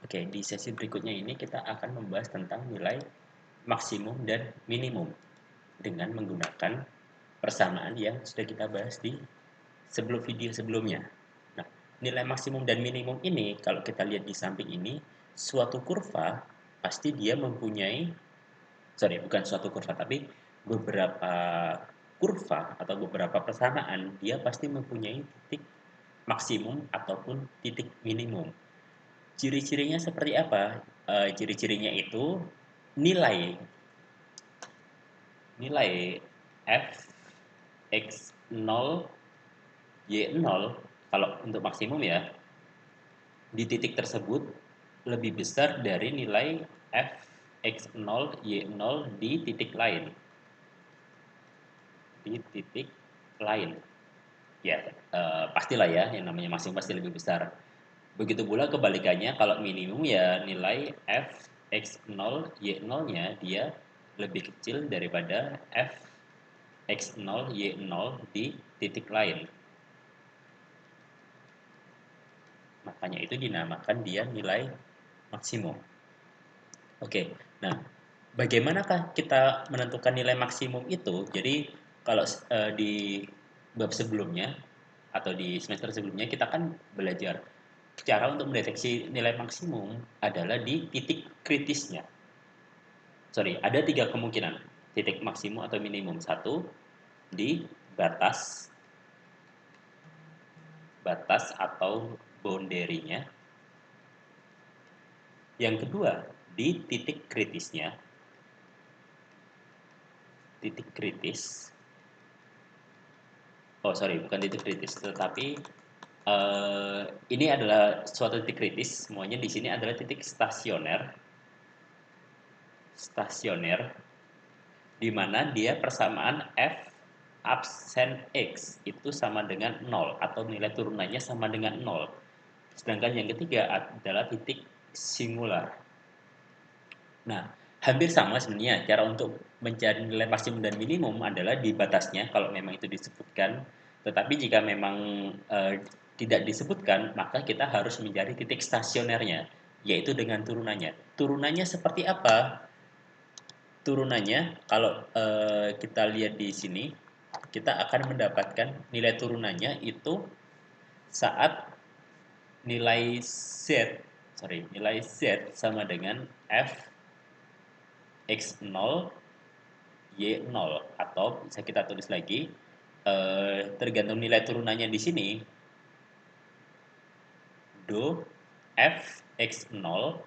Oke, di sesi berikutnya ini kita akan membahas tentang nilai maksimum dan minimum dengan menggunakan persamaan yang sudah kita bahas di sebelum video sebelumnya. Nah, nilai maksimum dan minimum ini kalau kita lihat di samping ini, suatu kurva pasti dia mempunyai, sorry, bukan suatu kurva, tapi beberapa kurva atau beberapa persamaan dia pasti mempunyai titik maksimum ataupun titik minimum. Ciri-cirinya seperti apa? Ciri-cirinya itu nilai nilai f x 0 y 0 kalau untuk maksimum ya di titik tersebut lebih besar dari nilai f x 0 y 0 di titik lain. Di titik lain. Ya, pastilah ya yang namanya maksimum pasti lebih besar. Begitu pula kebalikannya kalau minimum ya nilai f x 0 y 0-nya dia lebih kecil daripada f x 0 y 0 di titik lain. Makanya itu dinamakan dia nilai maksimum. Oke, nah bagaimanakah kita menentukan nilai maksimum itu? Jadi kalau di bab sebelumnya atau di semester sebelumnya kita kan belajar cara untuk mendeteksi nilai maksimum adalah di titik kritisnya. Sorry, ada tiga kemungkinan titik maksimum atau minimum. Satu di batas batas atau boundary-nya. Yang kedua di titik kritisnya. Titik kritis. Oh sorry, bukan titik kritis, tetapi ini adalah suatu titik kritis. Semuanya di sini adalah titik stasioner. Stasioner di mana dia persamaan f absen x itu sama dengan 0 atau nilai turunannya sama dengan 0. Sedangkan yang ketiga adalah titik singular. Nah, hampir sama sebenarnya cara untuk mencari nilai maksimum dan minimum adalah di batasnya kalau memang itu disebutkan. Tetapi jika memang tidak disebutkan, maka kita harus mencari titik stasionernya, yaitu dengan turunannya. Turunannya seperti apa? Turunannya kalau kita lihat di sini, kita akan mendapatkan nilai turunannya itu saat nilai z, nilai z sama dengan f x 0 y 0 atau bisa kita tulis lagi tergantung nilai turunannya di sini do f x 0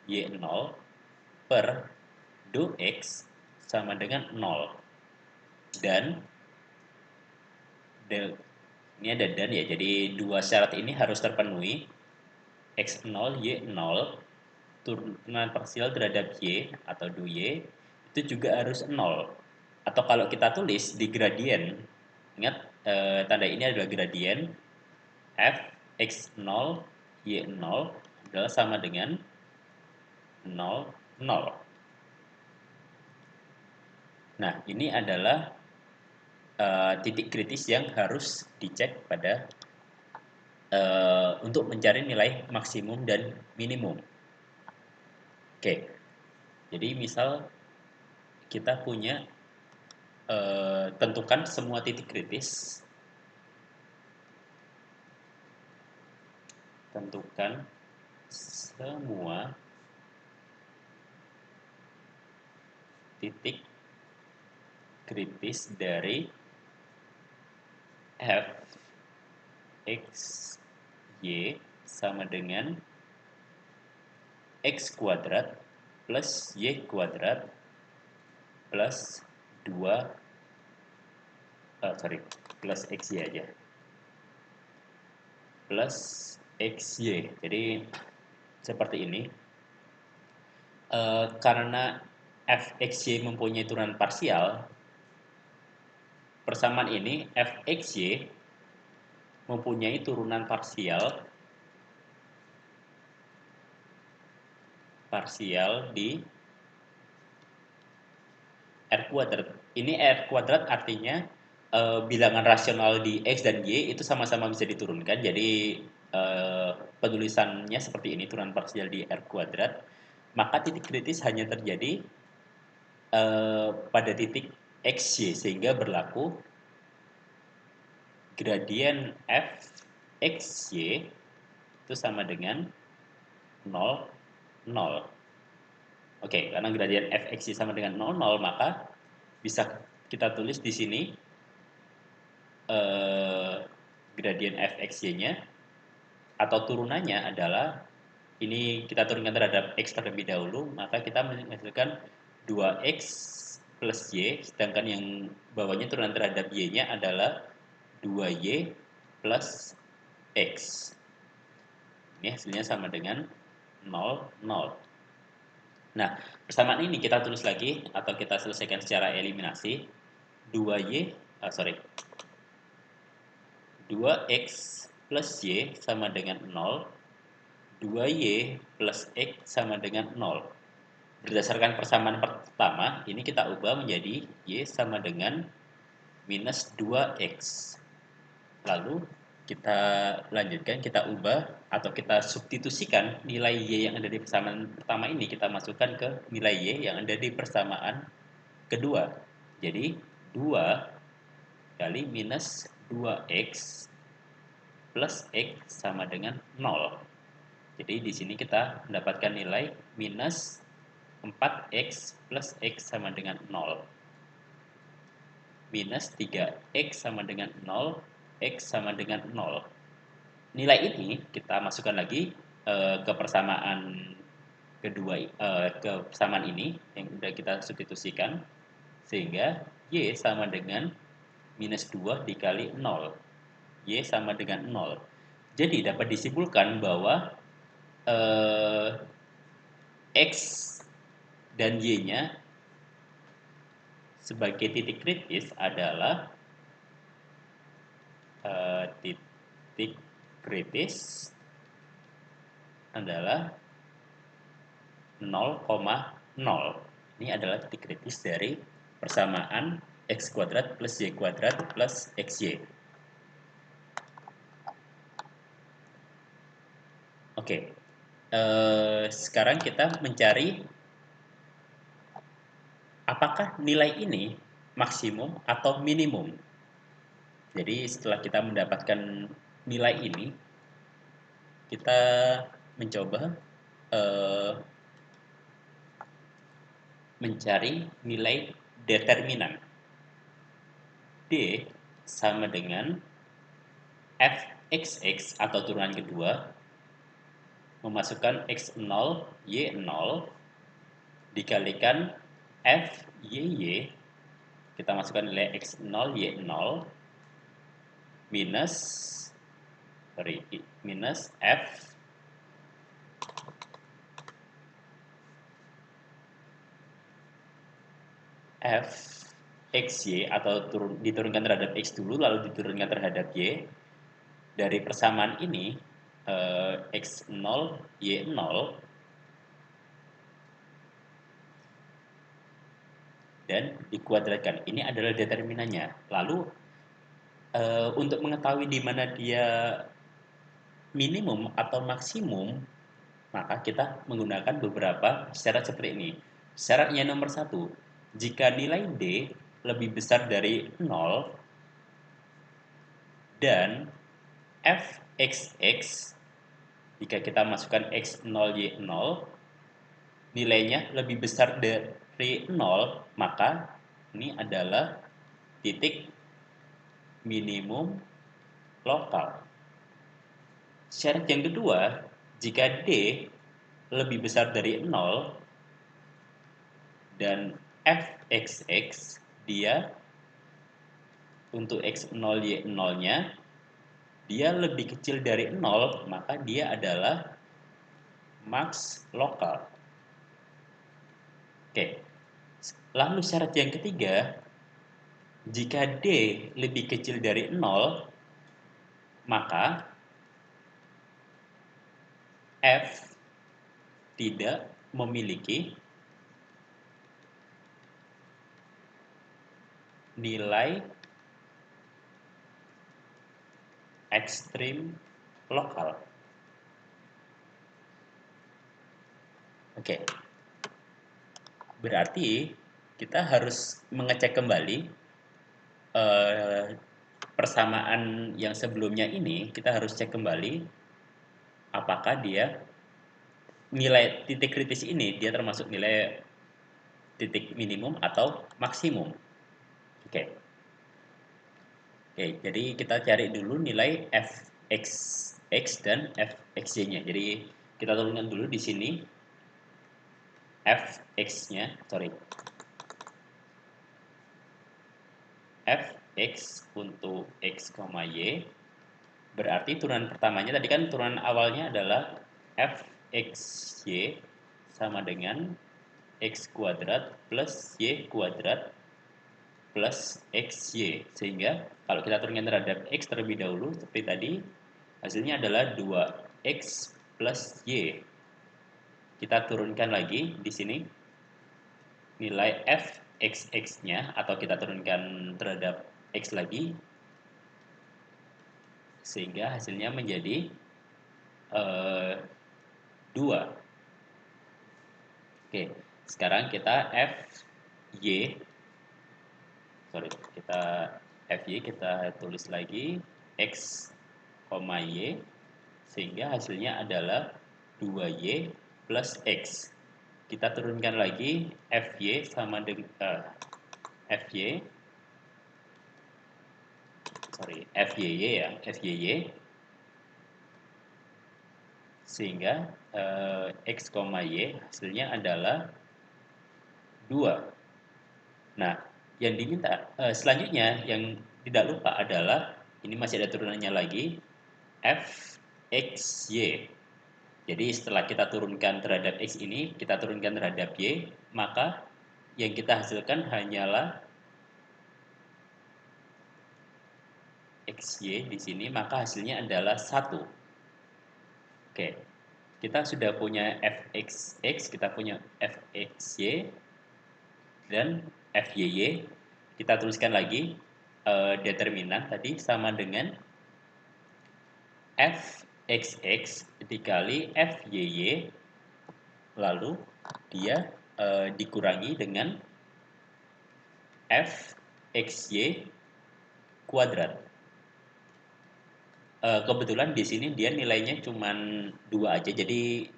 y 0 per do x sama dengan 0 dan ini ada dan ya, jadi dua syarat ini harus terpenuhi. X0 Y0 turunan parsial terhadap Y atau do Y itu juga harus 0. Atau kalau kita tulis di gradien, ingat tanda ini adalah gradien f x0 y0 adalah sama dengan 0 0. Nah, ini adalah titik kritis yang harus dicek pada untuk mencari nilai maksimum dan minimum. Oke, jadi misal kita punya tentukan semua titik kritis. Tentukan semua titik kritis dari f x y sama dengan x kuadrat plus y kuadrat plus 2 plus xy aja plus xy. Jadi seperti ini. Karena fxy mempunyai turunan parsial, persamaan ini fxy mempunyai turunan parsial di R kuadrat. Ini R kuadrat artinya bilangan rasional di X dan Y itu sama-sama bisa diturunkan. Jadi penulisannya seperti ini, turunan parsial di R kuadrat, maka titik kritis hanya terjadi pada titik XY, sehingga berlaku gradien f xy itu sama dengan 0, 0. Oke, karena gradien f xy sama dengan 0, 0, maka bisa kita tulis di sini gradien f xy-nya atau turunannya adalah, ini kita turunkan terhadap x terlebih dahulu, maka kita menghasilkan 2x plus y, sedangkan yang bawahnya turunan terhadap y-nya adalah 2y plus x. Ini hasilnya sama dengan 0, 0. Nah, persamaan ini kita tulis lagi atau kita selesaikan secara eliminasi. 2x plus y sama dengan 0, 2y plus x sama dengan 0. Berdasarkan persamaan pertama, ini kita ubah menjadi y sama dengan minus 2x. Lalu kita lanjutkan, kita ubah atau kita substitusikan nilai y yang ada di persamaan pertama ini, kita masukkan ke nilai y yang ada di persamaan kedua. Jadi 2 kali minus 2x plus x sama dengan 0. Jadi di sini kita mendapatkan nilai minus 4x plus x sama dengan 0. Minus 3x sama dengan 0, x sama dengan 0. Nilai ini kita masukkan lagi ke persamaan kedua, ke persamaan ini yang sudah kita substitusikan, sehingga y sama dengan minus 2 dikali 0. Y sama dengan 0. Jadi dapat disimpulkan bahwa x dan y-nya sebagai titik kritis adalah titik kritis adalah 0,0. Ini adalah titik kritis dari persamaan x kuadrat plus y kuadrat plus xy. Oke, sekarang kita mencari apakah nilai ini maksimum atau minimum. Jadi setelah kita mendapatkan nilai ini, kita mencoba mencari nilai determinan. D sama dengan fxx atau turunan kedua memasukkan x0, y0 dikalikan fyy, kita masukkan nilai x0, y0 minus f xy atau diturunkan terhadap x dulu lalu diturunkan terhadap y. Dari persamaan ini x0, y0 dan dikuadratkan. Ini adalah determinannya. Lalu untuk mengetahui di mana dia minimum atau maksimum, maka kita menggunakan beberapa syarat seperti ini. Syaratnya nomor 1, jika nilai D lebih besar dari 0 dan fxx, jika kita masukkan x0, y0, nilainya lebih besar dari 0, maka ini adalah titik minimum lokal. Syarat yang kedua, jika D lebih besar dari 0 dan fxx, dia untuk x0, y0-nya dia lebih kecil dari 0, maka dia adalah max lokal. Oke. Lalu syarat yang ketiga, jika D lebih kecil dari 0, maka F tidak memiliki nilai ekstrim lokal. Oke, berarti kita harus mengecek kembali eh, persamaan yang sebelumnya ini, kita harus cek kembali apakah dia nilai titik kritis ini dia termasuk nilai titik minimum atau maksimum. Oke. Oke, jadi kita cari dulu nilai fx dan fxy-nya. Jadi kita turunkan dulu di sini fx-nya, sorry. Fx untuk x, y berarti turunan pertamanya tadi kan turunan awalnya adalah fxy sama dengan x kuadrat plus y kuadrat plus xy. Sehingga kalau kita turunkan terhadap x terlebih dahulu seperti tadi, hasilnya adalah 2x plus y. Kita turunkan lagi di sini nilai fxx-nya atau kita turunkan terhadap x lagi sehingga hasilnya menjadi 2. Oke, sekarang kita kita kita tulis lagi x, y sehingga hasilnya adalah 2y plus x. Kita turunkan lagi sama dengan fyy sehingga x, y hasilnya adalah 2. Nah, yang diminta selanjutnya yang tidak lupa adalah ini masih ada turunannya lagi fxy. Jadi setelah kita turunkan terhadap x ini, kita turunkan terhadap y, maka yang kita hasilkan hanyalah xy di sini, maka hasilnya adalah 1. Oke, kita sudah punya fxx, kita punya fxy, dan fyy. Kita tuliskan lagi determinan tadi sama dengan fxx dikali fyy, lalu dia dikurangi dengan fxy kuadrat. Kebetulan di sini dia nilainya cuma 2 aja, jadi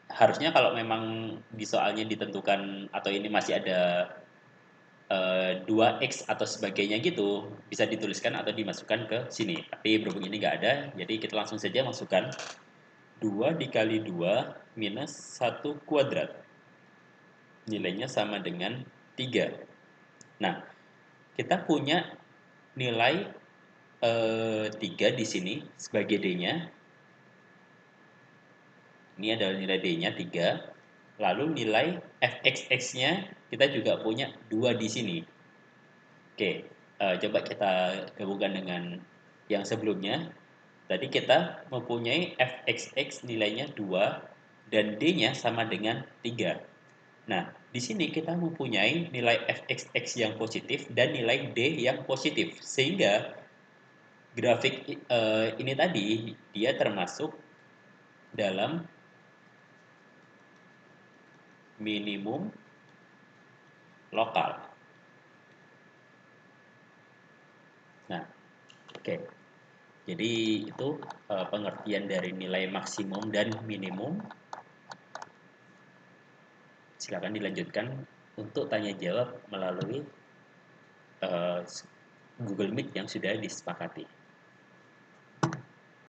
harusnya kalau memang di soalnya ditentukan atau ini masih ada 2x atau sebagainya gitu, bisa dituliskan atau dimasukkan ke sini. Tapi berhubung ini nggak ada, jadi kita langsung saja masukkan 2 dikali 2 minus 1 kuadrat. Nilainya sama dengan 3. Nah, kita punya nilai 3 di sini sebagai D-nya. Ini adalah nilai D-nya 3. Lalu nilai fxx-nya kita juga punya 2 di sini. Oke, coba kita gabungkan dengan yang sebelumnya. Tadi kita mempunyai fxx nilainya 2 dan D-nya sama dengan 3. Nah, di sini kita mempunyai nilai fxx yang positif dan nilai D yang positif. Sehingga grafik ini tadi dia termasuk dalam minimum lokal. Nah, oke. Jadi itu pengertian dari nilai maksimum dan minimum. Silakan dilanjutkan untuk tanya jawab melalui Google Meet yang sudah disepakati.